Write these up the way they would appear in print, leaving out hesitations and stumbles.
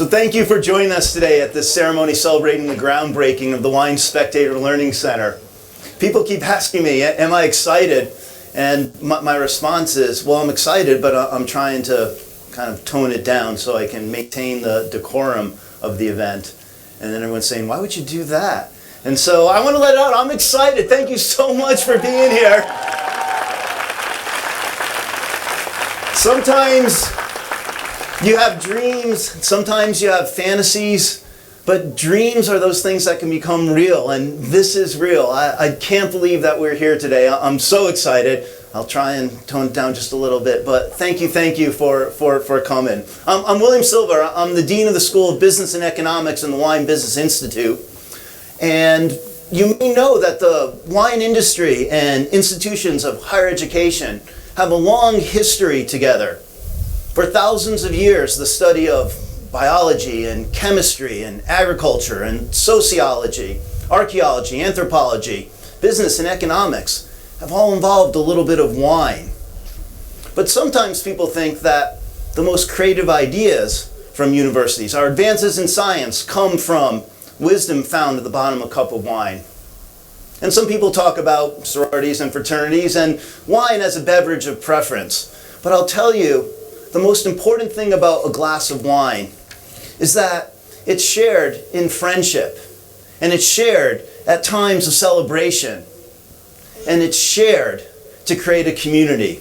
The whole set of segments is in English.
So thank you for joining us today at this ceremony celebrating the groundbreaking of the Wine Spectator Learning Center. People keep asking me, am I excited? And my response is, well, I'm excited, but I'm trying to kind of tone it down so I can maintain the decorum of the event. And then everyone's saying, why would you do that? And so I want to let it out. I'm excited. Thank you so much for being here. Sometimes you have dreams, sometimes you have fantasies, but dreams are those things that can become real, and this is real. I can't believe that we're here today. I'm so excited. I'll try and tone it down just a little bit, but thank you for coming. I'm William Silver. I'm the Dean of the School of Business and Economics in the Wine Business Institute, and you may know that the wine industry and institutions of higher education have a long history together. For thousands of years, the study of biology and chemistry and agriculture and sociology, archaeology, anthropology, business and economics have all involved a little bit of wine. But sometimes people think that the most creative ideas from universities, our advances in science, come from wisdom found at the bottom of a cup of wine. And some people talk about sororities and fraternities and wine as a beverage of preference. But I'll tell you, the most important thing about a glass of wine is that it's shared in friendship, and it's shared at times of celebration, and it's shared to create a community.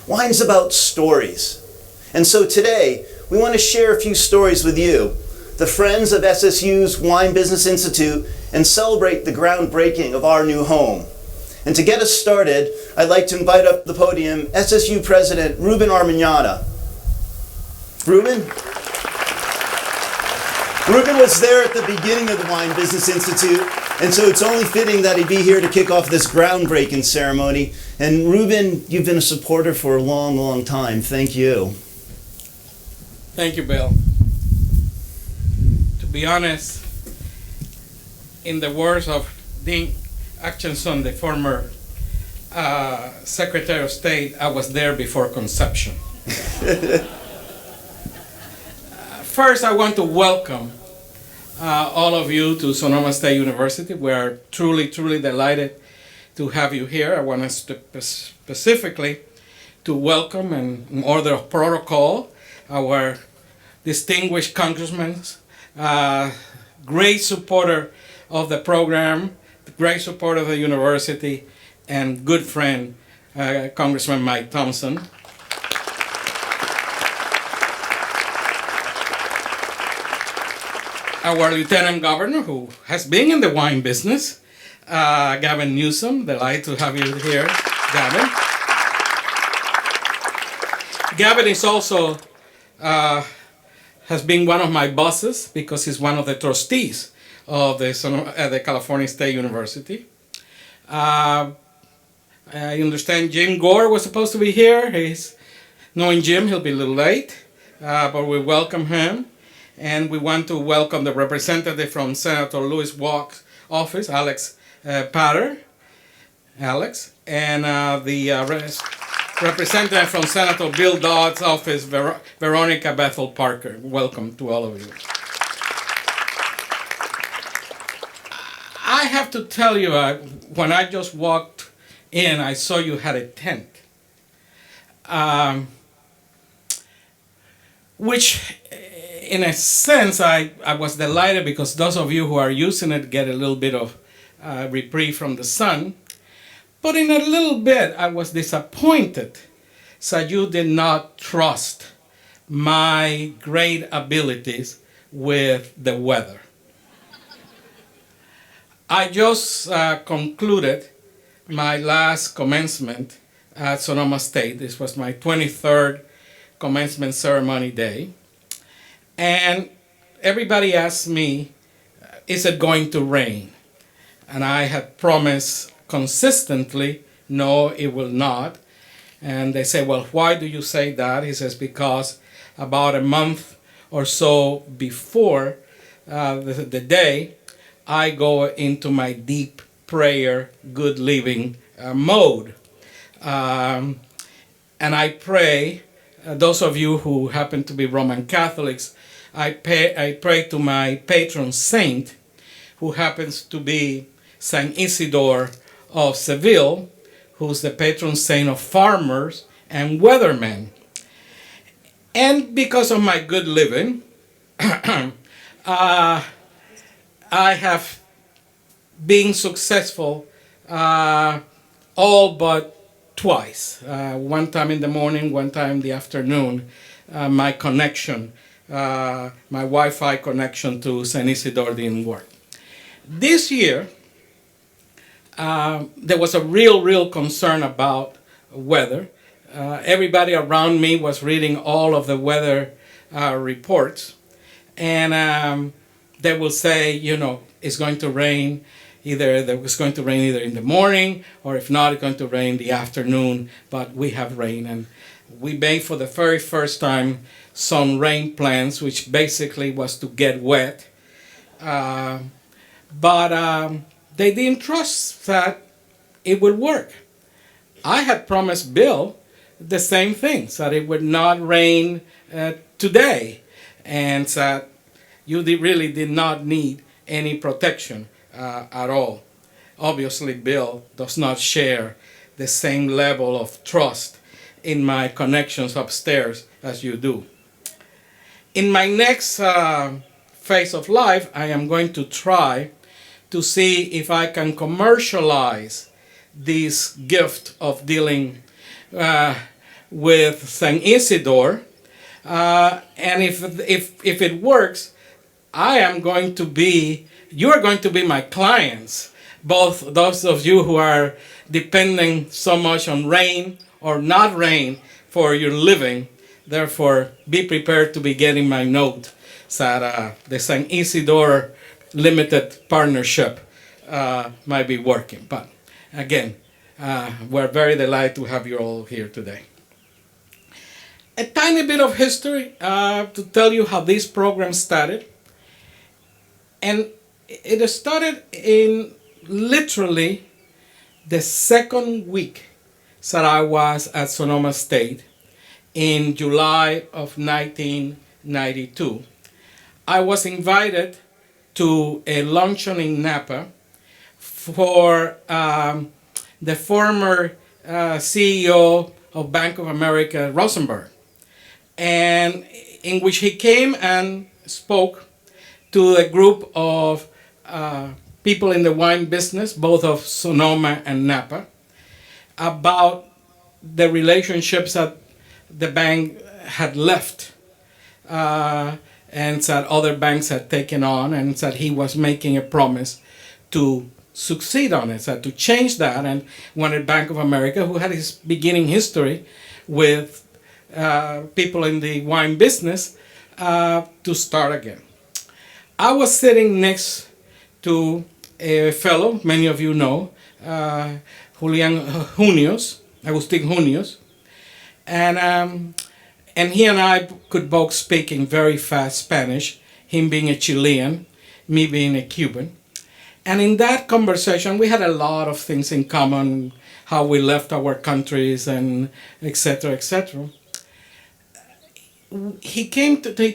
Wine's about stories. And so today, we want to share a few stories with you, the friends of SSU's Wine Business Institute, and celebrate the groundbreaking of our new home. And to get us started, I'd like to invite up to the podium SSU President Ruben Arminana. Ruben? Ruben was there at the beginning of the Wine Business Institute, and so it's only fitting that he'd be here to kick off this groundbreaking ceremony. And Ruben, you've been a supporter for a long, long time. Thank you. Thank you, Bill. To be honest, in the words of Dean Acheson, the former Secretary of State, I was there before conception. First, I want to welcome all of you to Sonoma State University. We are truly, truly delighted to have you here. I want us to specifically to welcome, and in order of protocol, our distinguished congressman, great supporter of the program, great supporter of the university, and good friend, Congressman Mike Thompson. Our Lieutenant Governor, who has been in the wine business, Gavin Newsom. Delighted to have you here, Gavin. Gavin is also has been one of my bosses because he's one of the trustees of the California State University. I understand Jim Gore was supposed to be here. Knowing Jim, he'll be a little late, but we welcome him. And we want to welcome the representative from Senator Louis Walk's office, Alex Patter. Alex. And the representative from Senator Bill Dodd's office, Veronica Bethel Parker. Welcome to all of you. I have to tell you, when I just walked in, I saw you had a tent. Which, in a sense, I was delighted because those of you who are using it get a little bit of reprieve from the sun. But in a little bit, I was disappointed that you did not trust my great abilities with the weather. I just concluded my last commencement at Sonoma State. This was my 23rd commencement ceremony day. And everybody asked me, is it going to rain? And I had promised consistently, no, it will not. And they say, well, why do you say that? He says, because about a month or so before the day, I go into my deep prayer, good living mode. And I pray, those of you who happen to be Roman Catholics I pray to my patron saint, who happens to be Saint Isidore of Seville, who's the patron saint of farmers and weathermen. And because of my good living, I have been successful all but twice. One time in the morning, one time in the afternoon. My connection, my Wi-Fi connection to San Isidore didn't work. This year, there was a real concern about weather. Everybody around me was reading all of the weather reports, and they will say, it's going to rain. It's going to rain either in the morning, or if not, it's going to rain in the afternoon. But we have rain, and we made for the very first time some rain plans, which basically was to get wet. But they didn't trust that it would work. I had promised Bill the same thing, that it would not rain today, and that you really did not need any protection at all. Obviously, Bill does not share the same level of trust in my connections upstairs as you do. In my next phase of life, I am going to try to see if I can commercialize this gift of dealing with Saint Isidore, and if it works, you are going to be my clients, both those of you who are depending so much on rain or not rain for your living. Therefore, be prepared to be getting my note that the Saint Isidore limited partnership might be working. But again, we're very delighted to have you all here today. A tiny bit of history to tell you how this program started. And it started in literally the second week that I was at Sonoma State in July of 1992. I was invited to a luncheon in Napa for the former CEO of Bank of America, Rosenberg, and in which he came and spoke to a group of people in the wine business, both of Sonoma and Napa, about the relationships that the bank had left and that other banks had taken on, and that he was making a promise to succeed on it, that to change that, and wanted Bank of America, who had his beginning history with people in the wine business, to start again. I was sitting next to a fellow, many of you know, Agustin Junios, and he and I could both speak in very fast Spanish, him being a Chilean, me being a Cuban. And in that conversation, we had a lot of things in common, how we left our countries and etc., etc. He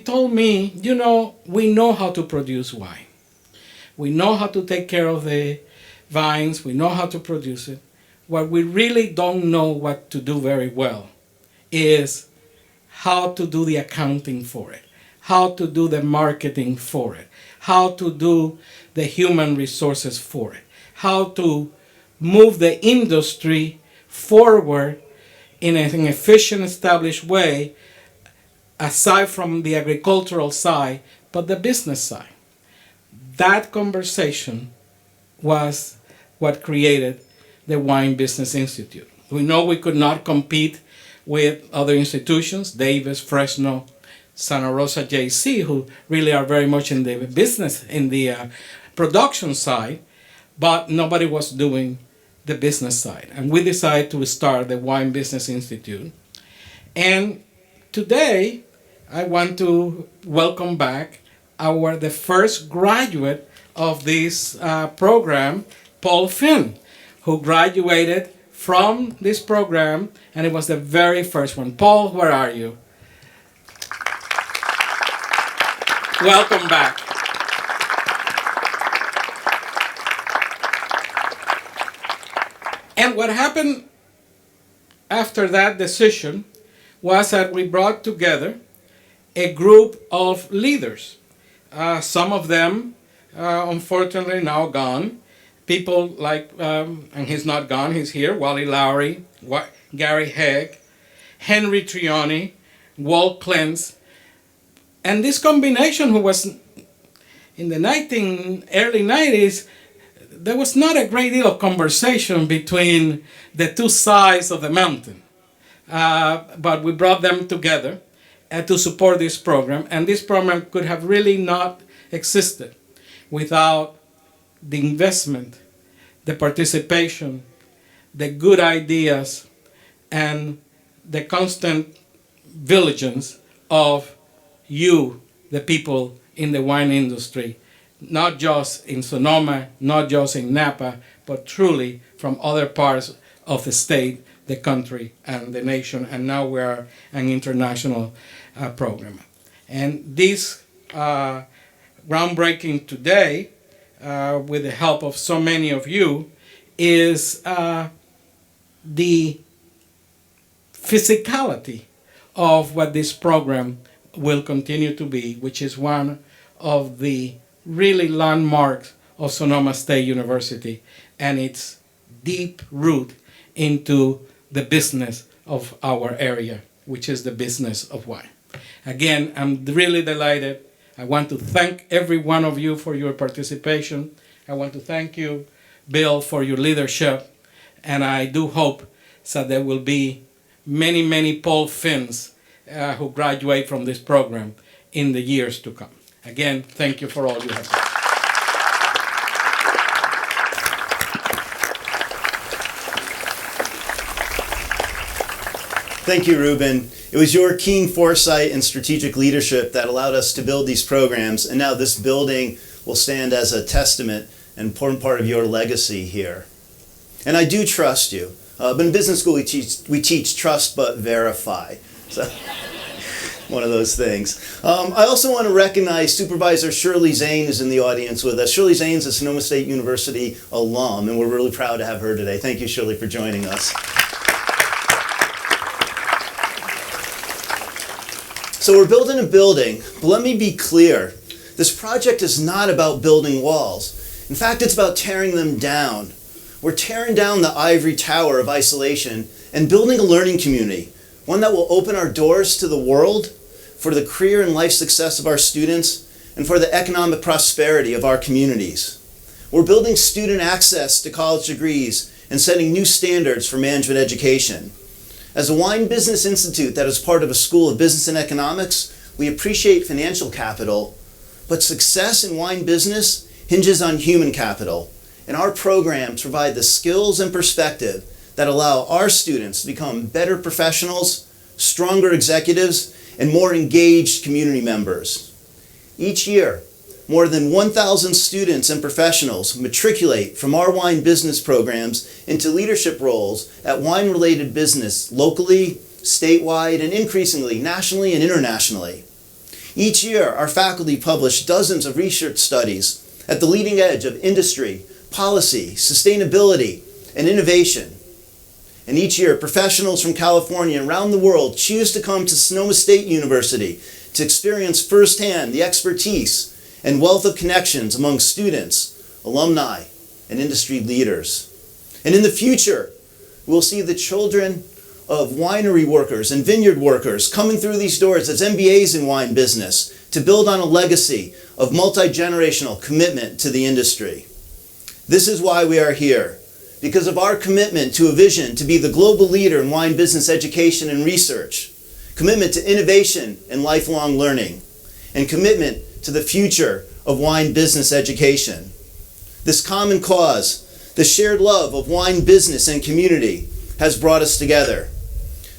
told me, we know how to produce wine. We know how to take care of the vines. We know how to produce it. What we really don't know what to do very well is how to do the accounting for it, how to do the marketing for it, how to do the human resources for it, how to move the industry forward in an efficient, established way, aside from the agricultural side, but the business side. That conversation was what created the Wine Business Institute. We know we could not compete with other institutions, Davis, Fresno, Santa Rosa, JC, who really are very much in the business, in the production side, but nobody was doing the business side. And we decided to start the Wine Business Institute. And today, I want to welcome back the first graduate of this program, Paul Finn, who graduated from this program, and it was the very first one. Paul, where are you? Welcome back. And what happened after that decision was that we brought together a group of leaders. Some of them, unfortunately, now gone. People like, and he's not gone, he's here, Wally Lowry, Gary Hegg, Henry Trioni, Walt Klentz. And this combination, who was in the early 90s, there was not a great deal of conversation between the two sides of the mountain. But we brought them together to support this program. And this program could have really not existed without the investment, the participation, the good ideas, and the constant vigilance of you, the people in the wine industry, not just in Sonoma, not just in Napa, but truly from other parts of the state, the country, and the nation. And now we are an international program. And this groundbreaking today, with the help of so many of you, is the physicality of what this program will continue to be, which is one of the really landmarks of Sonoma State University and its deep root into the business of our area, which is the business of wine. Again, I'm really delighted. I want to thank every one of you for your participation. I want to thank you, Bill, for your leadership. And I do hope that there will be many, many Paul Finns who graduate from this program in the years to come. Again, thank you for all you have done. Thank you, Ruben. It was your keen foresight and strategic leadership that allowed us to build these programs, and now this building will stand as a testament, an important part of your legacy here. And I do trust you. But in business school, we teach trust but verify. So, one of those things. I also want to recognize Supervisor Shirley Zane is in the audience with us. Shirley Zane is a Sonoma State University alum, and we're really proud to have her today. Thank you, Shirley, for joining us. So we're building a building, but let me be clear. This project is not about building walls. In fact, it's about tearing them down. We're tearing down the ivory tower of isolation and building a learning community, one that will open our doors to the world for the career and life success of our students and for the economic prosperity of our communities. We're building student access to college degrees and setting new standards for management education. As a wine business institute that is part of a school of business and economics, we appreciate financial capital, but success in wine business hinges on human capital, and our programs provide the skills and perspective that allow our students to become better professionals, stronger executives, and more engaged community members. Each year, more than 1,000 students and professionals matriculate from our wine business programs into leadership roles at wine-related business locally, statewide, and increasingly nationally and internationally. Each year, our faculty publish dozens of research studies at the leading edge of industry, policy, sustainability, and innovation. And each year, professionals from California and around the world choose to come to Sonoma State University to experience firsthand the expertise and wealth of connections among students, alumni, and industry leaders. And in the future, we'll see the children of winery workers and vineyard workers coming through these doors as MBAs in wine business to build on a legacy of multi-generational commitment to the industry. This is why we are here, because of our commitment to a vision to be the global leader in wine business education and research, commitment to innovation and lifelong learning, and commitment to the future of wine business education. This common cause, the shared love of wine business and community, has brought us together.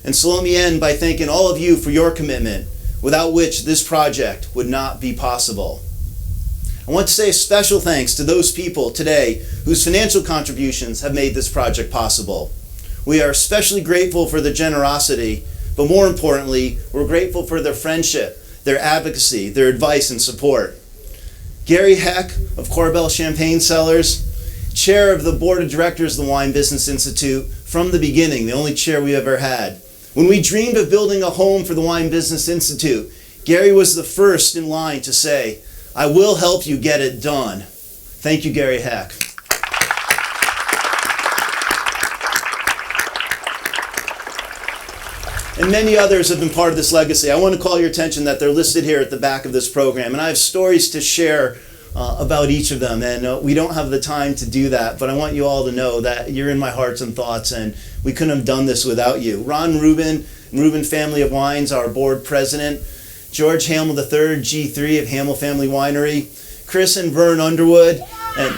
And so let me end by thanking all of you for your commitment, without which this project would not be possible. I want to say a special thanks to those people today whose financial contributions have made this project possible. We are especially grateful for their generosity, but more importantly, we're grateful for their friendship their advocacy, their advice and support. Gary Heck of Corbel Champagne Cellars, chair of the board of directors of the Wine Business Institute from the beginning, the only chair we ever had. When we dreamed of building a home for the Wine Business Institute, Gary was the first in line to say, "I will help you get it done." Thank you, Gary Heck. And many others have been part of this legacy. I want to call your attention that they're listed here at the back of this program. And I have stories to share about each of them. And we don't have the time to do that, but I want you all to know that you're in my hearts and thoughts, and we couldn't have done this without you. Ron Ruben, Ruben Family of Wines, our board president. George Hamill III, G3 of Hamill Family Winery. Chris and Vern Underwood. And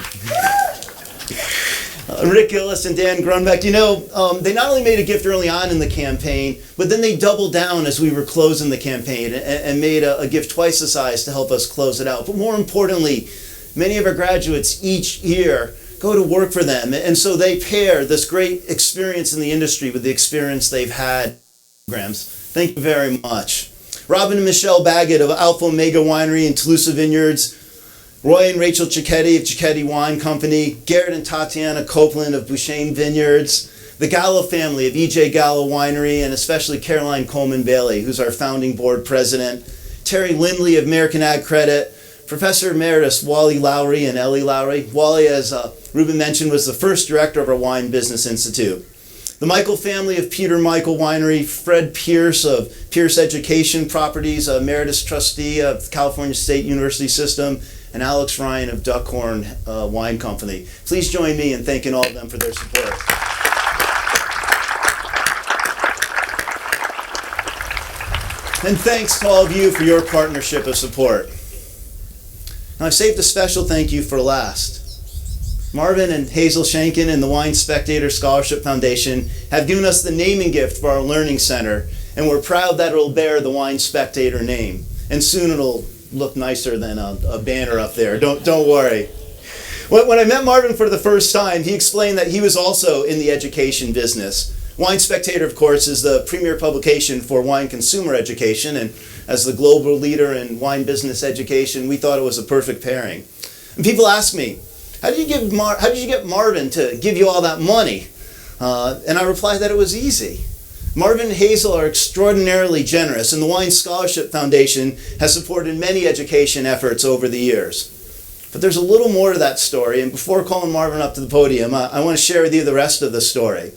Rick Gillis and Dan Grunbeck. You know, they not only made a gift early on in the campaign, but then they doubled down as we were closing the campaign and made a gift twice the size to help us close it out. But more importantly, many of our graduates each year go to work for them. And so they pair this great experience in the industry with the experience they've had. Programs. Thank you very much. Robin and Michelle Baggett of Alpha Omega Winery and Toulouse Vineyards. Roy and Rachel Cicchetti of Cicchetti Wine Company, Garrett and Tatiana Copeland of Bouchain Vineyards, the Gallo family of E.J. Gallo Winery, and especially Caroline Coleman Bailey, who's our founding board president, Terry Lindley of American Ag Credit, Professor Emeritus Wally Lowry and Ellie Lowry. Wally, as Ruben mentioned, was the first director of our Wine Business Institute. The Michael family of Peter Michael Winery, Fred Pierce of Pierce Education Properties, Emeritus Trustee of California State University System, and Alex Ryan of Duckhorn Wine Company. Please join me in thanking all of them for their support. And thanks to all of you for your partnership of support. Now I've saved a special thank you for last. Marvin and Hazel Shanken and the Wine Spectator Scholarship Foundation have given us the naming gift for our learning center, and we're proud that it'll bear the Wine Spectator name. And soon it'll look nicer than a banner up there. Don't worry. When I met Marvin for the first time, he explained that he was also in the education business. Wine Spectator, of course, is the premier publication for wine consumer education, and as the global leader in wine business education, we thought it was a perfect pairing. And people ask me, how did you get Marvin to give you all that money? And I replied that it was easy. Marvin and Hazel are extraordinarily generous, and the Wine Scholarship Foundation has supported many education efforts over the years. But there's a little more to that story, and before calling Marvin up to the podium, I want to share with you the rest of the story.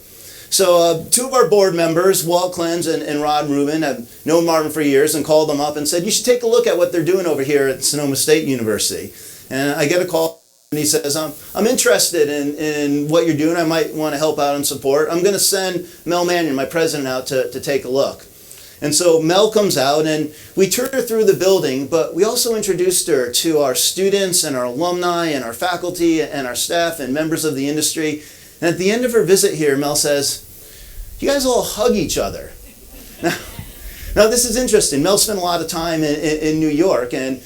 So two of our board members, Walt Clens and Rod Rubin, have known Marvin for years and called them up and said, "You should take a look at what they're doing over here at Sonoma State University." And I get a call. And he says, I'm interested in what you're doing. I might want to help out and support. I'm going to send Mel Mannion, my president, out to take a look. And so Mel comes out, and we toured her through the building, but we also introduced her to our students and our alumni and our faculty and our staff and members of the industry. And at the end of her visit here, Mel says, "You guys all hug each other." Now this is interesting. Mel spent a lot of time in New York, and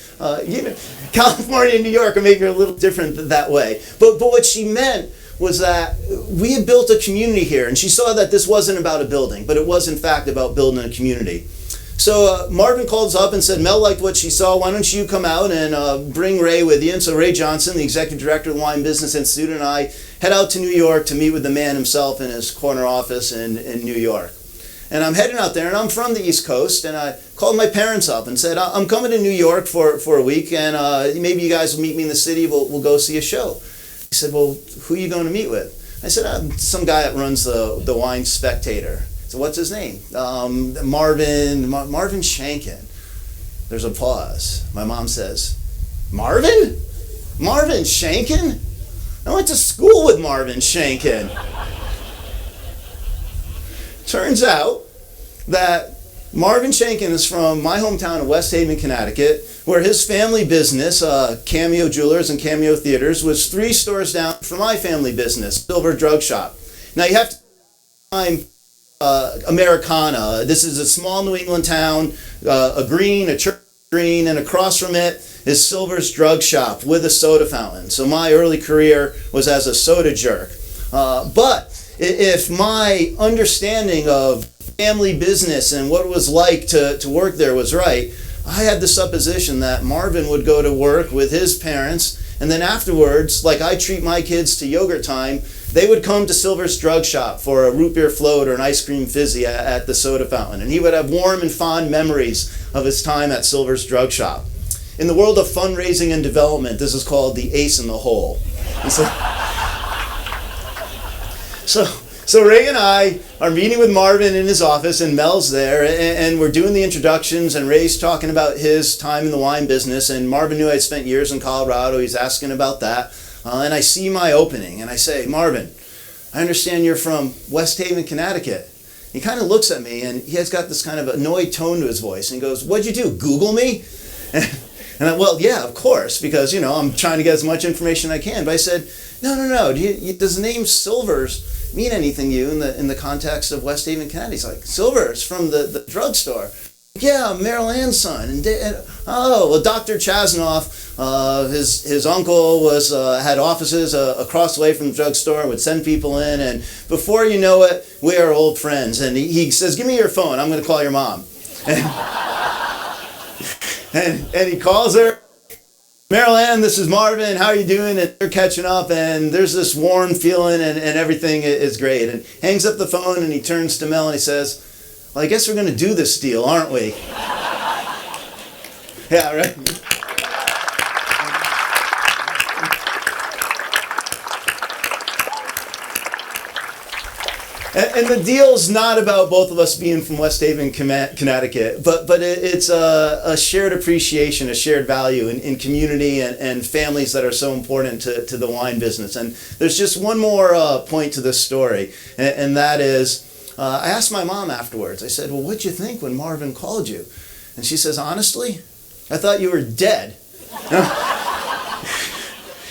California and New York are maybe a little different that way. But what she meant was that we had built a community here, and she saw that this wasn't about a building, but it was in fact about building a community. So Marvin called us up and said, "Mel liked what she saw. Why don't you come out and bring Ray with you?" And so Ray Johnson, the executive director of the Wine Business Institute, and I head out to New York to meet with the man himself in his corner office in New York. And I'm heading out there, and I'm from the East Coast, and I called my parents up and said, "I'm coming to New York for a week, and maybe you guys will meet me in the city. We'll go see a show." He said, "Well, who are you going to meet with?" I said, "Some guy that runs the Wine Spectator." So what's his name? Marvin Shanken. There's a pause. My mom says, "Marvin? Marvin Shanken? I went to school with Marvin Shanken." Turns out that Marvin Shanken is from my hometown of West Haven, Connecticut, where his family business, Cameo Jewelers and Cameo Theaters, was 3 stores down from my family business, Silver Drug Shop. Now you have to find Americana. This is a small New England town, a church green, and across from it is Silver's Drug Shop with a soda fountain. So my early career was as a soda jerk. But if my understanding of family business and what it was like to work there was right, I had the supposition that Marvin would go to work with his parents, and then afterwards, like I treat my kids to yogurt time, they would come to Silver's Drug Shop for a root beer float or an ice cream fizzy at the soda fountain. And he would have warm and fond memories of his time at Silver's Drug Shop. In the world of fundraising and development, this is called the ace in the hole. And so Ray and I are meeting with Marvin in his office, and Mel's there, and we're doing the introductions, and Ray's talking about his time in the wine business, and Marvin knew I'd spent years in Colorado. He's asking about that. And I see my opening, and I say, Marvin, I understand you're from West Haven, Connecticut. He kind of looks at me, and he has got this kind of annoyed tone to his voice, and he goes, what'd you do, Google me? Well, yeah, of course, because, I'm trying to get as much information as I can. But I said, no, does the name Silvers mean anything to you in the context of West Haven, Connecticut? He's like, Silvers from the drugstore. Yeah, Merrill Ann's son. And Dr. Chasnoff, his uncle had offices across the way from the drugstore, would send people in, and before you know it, we are old friends. And he says, give me your phone, I'm going to call your mom. And he calls her, Merrill Ann, this is Marvin, how are you doing? And they're catching up, and there's this warm feeling, and everything is great. And hangs up the phone, and he turns to Mel, and he says, well, I guess we're going to do this deal, aren't we? Yeah, right? And the deal's not about both of us being from West Haven, Connecticut, but it's a shared appreciation, a shared value in community and families that are so important to the wine business. And there's just one more point to this story, and that is, I asked my mom afterwards, I said, well, what'd you think when Marvin called you? And she says, honestly, I thought you were dead.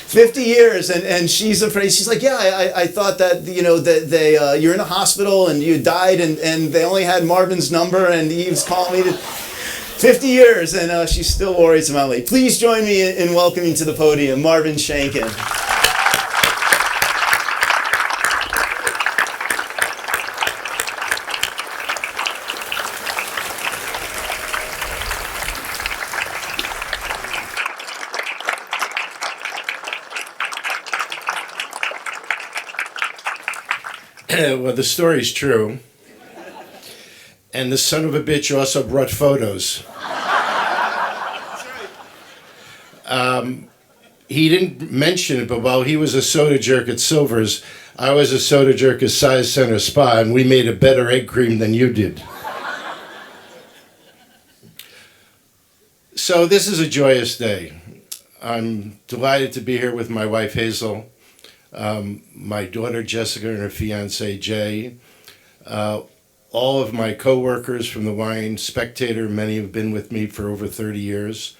50 years, and she's afraid. She's like, yeah, I thought that, you're in a hospital and you died, and they only had Marvin's number, and he was calling me 50 years, and she still worries about me. Please join me in welcoming to the podium Marvin Shanken. Well, the story's true. And the son of a bitch also brought photos. He didn't mention it, but while he was a soda jerk at Silver's, I was a soda jerk at Size Center Spa, and we made a better egg cream than you did. So this is a joyous day. I'm delighted to be here with my wife, Hazel, my daughter Jessica and her fiance Jay, all of my co-workers from the Wine Spectator, many have been with me for over 30 years,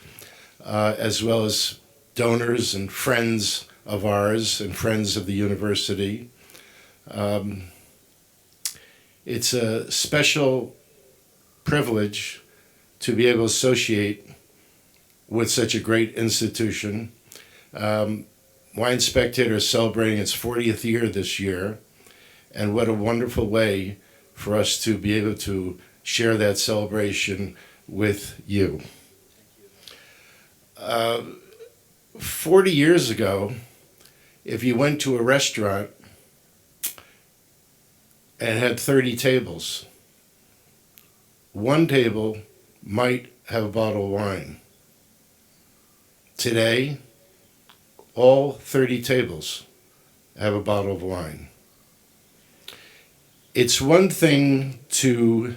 as well as donors and friends of ours and friends of the university. It's a special privilege to be able to associate with such a great institution. Wine Spectator is celebrating its 40th year this year, and what a wonderful way for us to be able to share that celebration with you. 40 years ago, if you went to a restaurant and had 30 tables, one table might have a bottle of wine. Today, all 30 tables have a bottle of wine. It's one thing to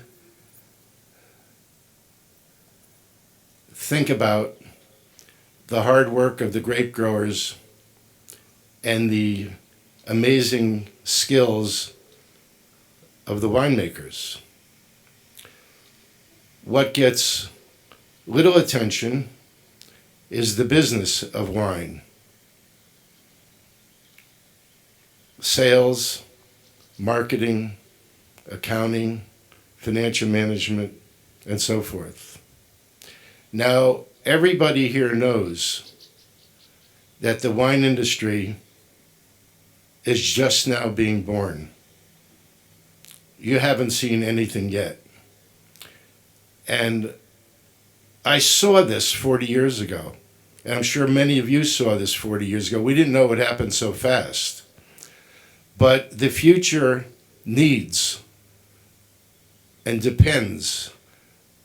think about the hard work of the grape growers and the amazing skills of the winemakers. What gets little attention is the business of wine. Sales, marketing, accounting, financial management, and so forth. Now, everybody here knows that the wine industry is just now being born. You haven't seen anything yet. And I saw this 40 years ago, and I'm sure many of you saw this 40 years ago. We didn't know it would happen so fast. But the future needs and depends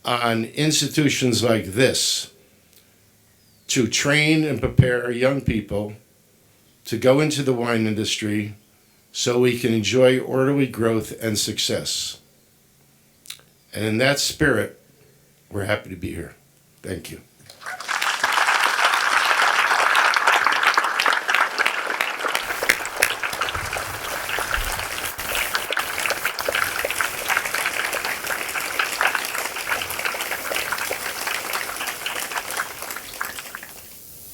on institutions like this to train and prepare young people to go into the wine industry so we can enjoy orderly growth and success. And in that spirit, we're happy to be here. Thank you.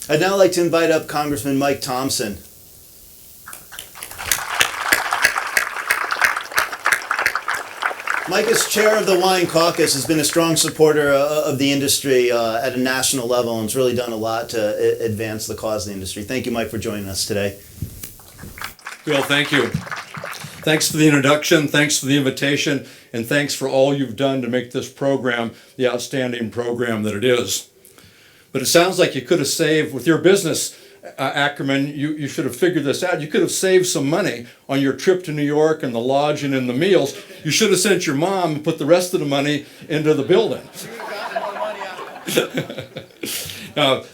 I'd now like to invite up Congressman Mike Thompson. Mike, as chair of the Wine Caucus, has been a strong supporter of the industry at a national level and has really done a lot to advance the cause of the industry. Thank you, Mike, for joining us today. Bill, thank you. Thanks for the introduction, thanks for the invitation, and thanks for all you've done to make this program the outstanding program that it is. But it sounds like you could have saved, with your business acumen, you should have figured this out. You could have saved some money on your trip to New York and the lodging and the meals. You should have sent your mom and put the rest of the money into the building.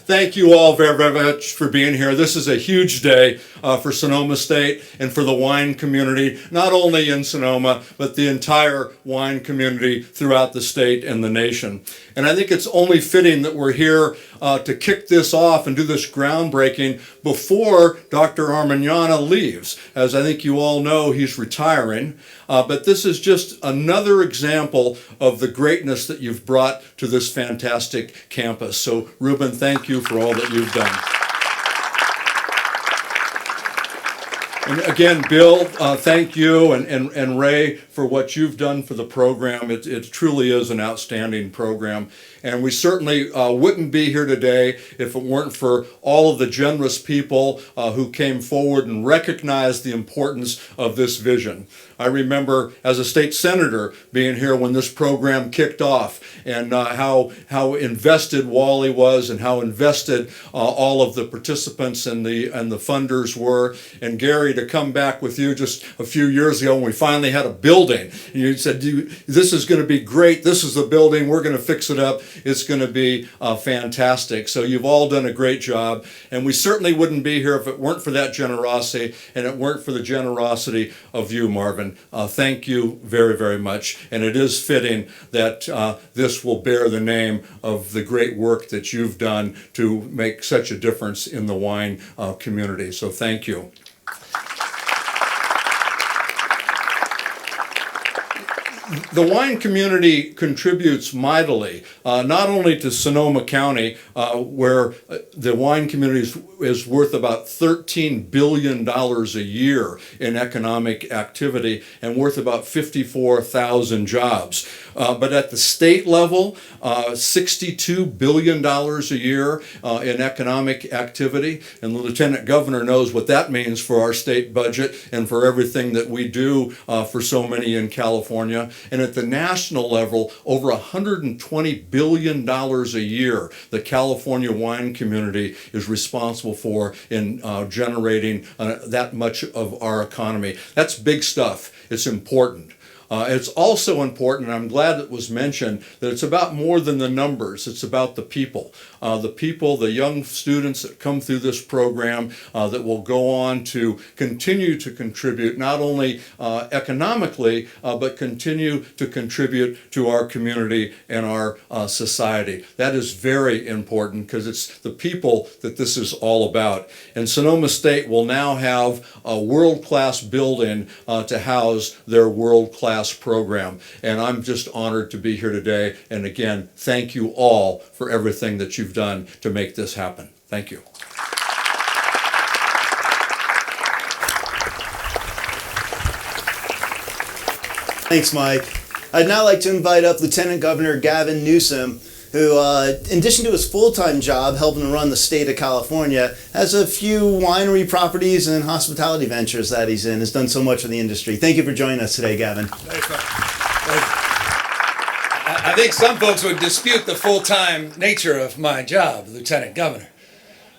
Thank you all very, very much for being here. This is a huge day for Sonoma State and for the wine community, not only in Sonoma, but the entire wine community throughout the state and the nation. And I think it's only fitting that we're here to kick this off and do this groundbreaking before Dr. Armiñana leaves. As I think you all know, he's retiring. But this is just another example of the greatness that you've brought to this fantastic campus. So, Ruben, thank you for all that you've done. And again, Bill, thank you, and Ray, for what you've done for the program. It truly is an outstanding program. And we certainly wouldn't be here today if it weren't for all of the generous people who came forward and recognized the importance of this vision. I remember as a state senator being here when this program kicked off, and how invested Wally was, and how invested all of the participants and the funders were. And Gary, to come back with you just a few years ago when we finally had a building, and you said, "This is going to be great. This is the building. We're going to fix it up. It's going to be fantastic." So you've all done a great job, and we certainly wouldn't be here if it weren't for that generosity, and it weren't for the generosity of you, Marvin. Thank you very, very much, and it is fitting that this will bear the name of the great work that you've done to make such a difference in the wine community. So thank you. The wine community contributes mightily, not only to Sonoma County, where the wine community is worth about $13 billion a year in economic activity and worth about 54,000 jobs. But at the state level, $62 billion a year in economic activity. And the Lieutenant Governor knows what that means for our state budget and for everything that we do for so many in California. And at the national level, over $120 billion a year the California wine community is responsible for in generating that much of our economy. That's big stuff. It's important. It's also important, and I'm glad it was mentioned, that it's about more than the numbers. It's about the people. The young students that come through this program that will go on to continue to contribute, not only economically, but continue to contribute to our community and our society. That is very important because it's the people that this is all about. And Sonoma State will now have a world-class building to house their world-class program. And I'm just honored to be here today. And again, thank you all for everything that you've done to make this happen. Thank you. Thanks, Mike. I'd now like to invite up Lieutenant Governor Gavin Newsom, who, in addition to his full-time job helping to run the state of California, has a few winery properties and hospitality ventures that he's in, has done so much for the industry. Thank you for joining us today, Gavin. Thanks, I think some folks would dispute the full-time nature of my job, lieutenant governor.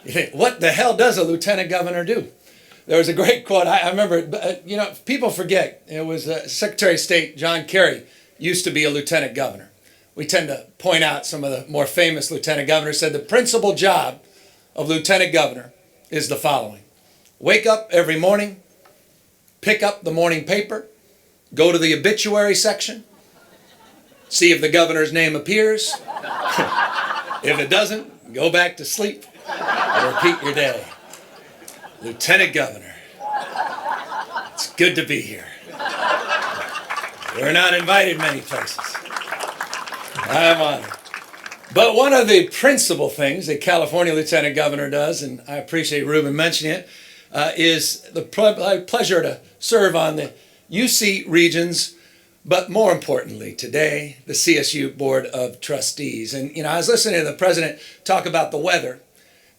You think, what the hell does a lieutenant governor do? There was a great quote. I remember, people forget. It was Secretary of State John Kerry used to be a lieutenant governor. We tend to point out some of the more famous lieutenant governors. Said the principal job of lieutenant governor is the following: wake up every morning, pick up the morning paper, go to the obituary section, see if the governor's name appears. If it doesn't, go back to sleep and repeat your day. Lieutenant Governor, it's good to be here. We're not invited many places. I'm honored. But one of the principal things that California Lieutenant Governor does, and I appreciate Ruben mentioning it, is the pleasure to serve on the UC Regions, but more importantly today, the CSU Board of Trustees. And I was listening to the president talk about the weather,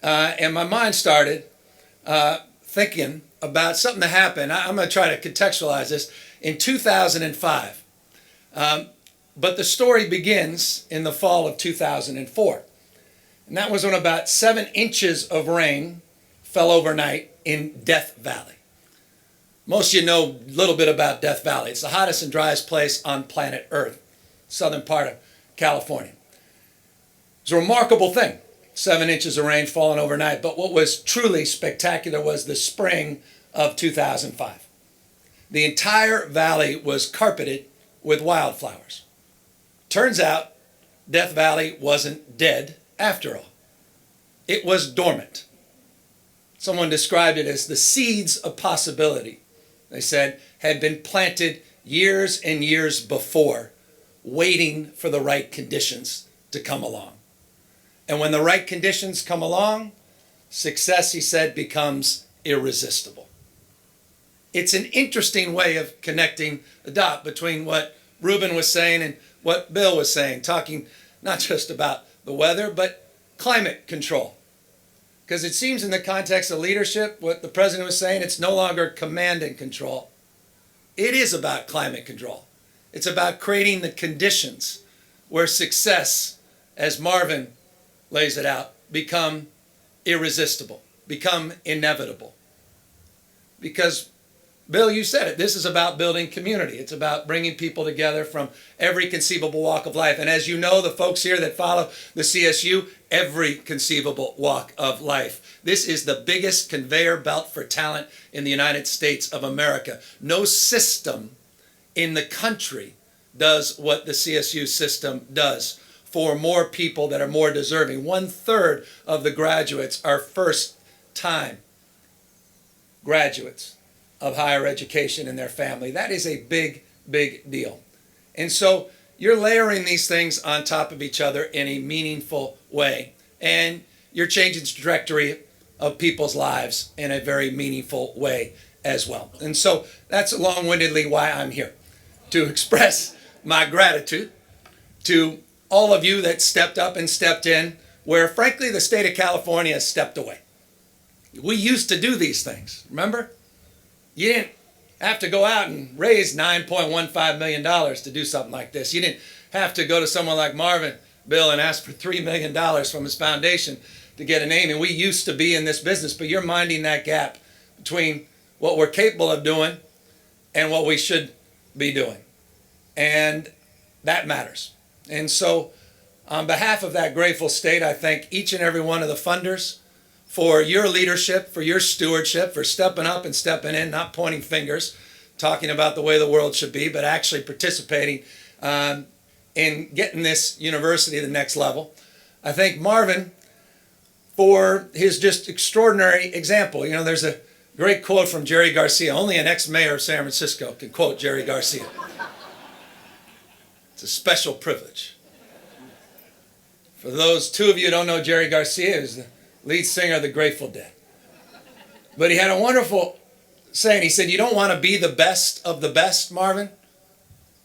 and my mind started thinking about something that happened. I'm going to try to contextualize this. In 2005, but the story begins in the fall of 2004. And that was when about 7 inches of rain fell overnight in Death Valley. Most of you know a little bit about Death Valley. It's the hottest and driest place on planet Earth, southern part of California. It's a remarkable thing, 7 inches of rain falling overnight. But what was truly spectacular was the spring of 2005. The entire valley was carpeted with wildflowers. Turns out Death Valley wasn't dead after all. It was dormant. Someone described it as the seeds of possibility, they said, had been planted years and years before, waiting for the right conditions to come along. And when the right conditions come along, success, he said, becomes irresistible. It's an interesting way of connecting the dot between what Ruben was saying and what Bill was saying, talking not just about the weather, but climate control. Because it seems in the context of leadership, what the president was saying, it's no longer command and control. It is about climate control. It's about creating the conditions where success, as Marvin lays it out, become irresistible, become inevitable. Because Bill, you said it. This is about building community. It's about bringing people together from every conceivable walk of life. And as you know, the folks here that follow the CSU, every conceivable walk of life. This is the biggest conveyor belt for talent in the United States of America. No system in the country does what the CSU system does for more people that are more deserving. 1/3 of the graduates are first-time graduates of higher education in their family. That is a big, big deal. And so you're layering these things on top of each other in a meaningful way. And you're changing the trajectory of people's lives in a very meaningful way as well. And so that's long-windedly why I'm here, to express my gratitude to all of you that stepped up and stepped in, where frankly the state of California has stepped away. We used to do these things, remember? You didn't have to go out and raise $9.15 million to do something like this. You didn't have to go to someone like Marvin, Bill, and ask for $3 million from his foundation to get a name. And we used to be in this business, but you're minding that gap between what we're capable of doing and what we should be doing. And that matters. And so on behalf of that grateful state, I thank each and every one of the funders for your leadership, for your stewardship, for stepping up and stepping in, not pointing fingers, talking about the way the world should be, but actually participating in getting this university to the next level. I thank Marvin for his just extraordinary example. You know, there's a great quote from Jerry Garcia. Only an ex-mayor of San Francisco can quote Jerry Garcia. It's a special privilege. For those 2 of you who don't know Jerry Garcia, he was the lead singer of the Grateful Dead. But he had a wonderful saying. He said, you don't want to be the best of the best, Marvin.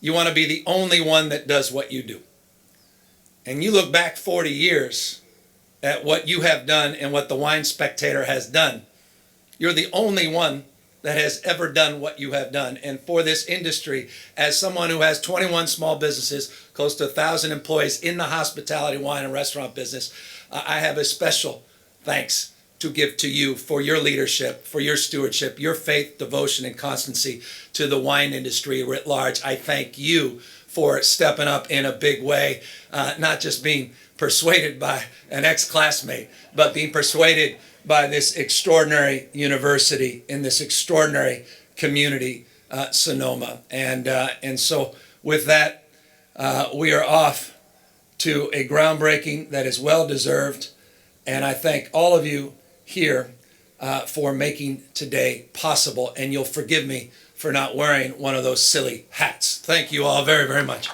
You want to be the only one that does what you do. And you look back 40 years at what you have done and what the Wine Spectator has done. You're the only one that has ever done what you have done. And for this industry, as someone who has 21 small businesses, close to 1,000 employees in the hospitality, wine, and restaurant business, I have a special thanks to give to you for your leadership, for your stewardship, your faith, devotion, and constancy to the wine industry writ large. I thank you for stepping up in a big way, not just being persuaded by an ex-classmate, but being persuaded by this extraordinary university in this extraordinary community, Sonoma. And so with that, we are off to a groundbreaking that is well-deserved. And I thank all of you here for making today possible. And you'll forgive me for not wearing one of those silly hats. Thank you all very, very much.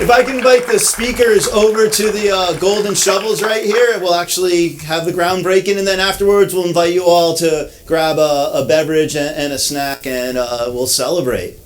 If I can invite the speakers over to the golden shovels right here, we'll actually have the groundbreaking, and then afterwards we'll invite you all to grab a beverage and a snack, and we'll celebrate.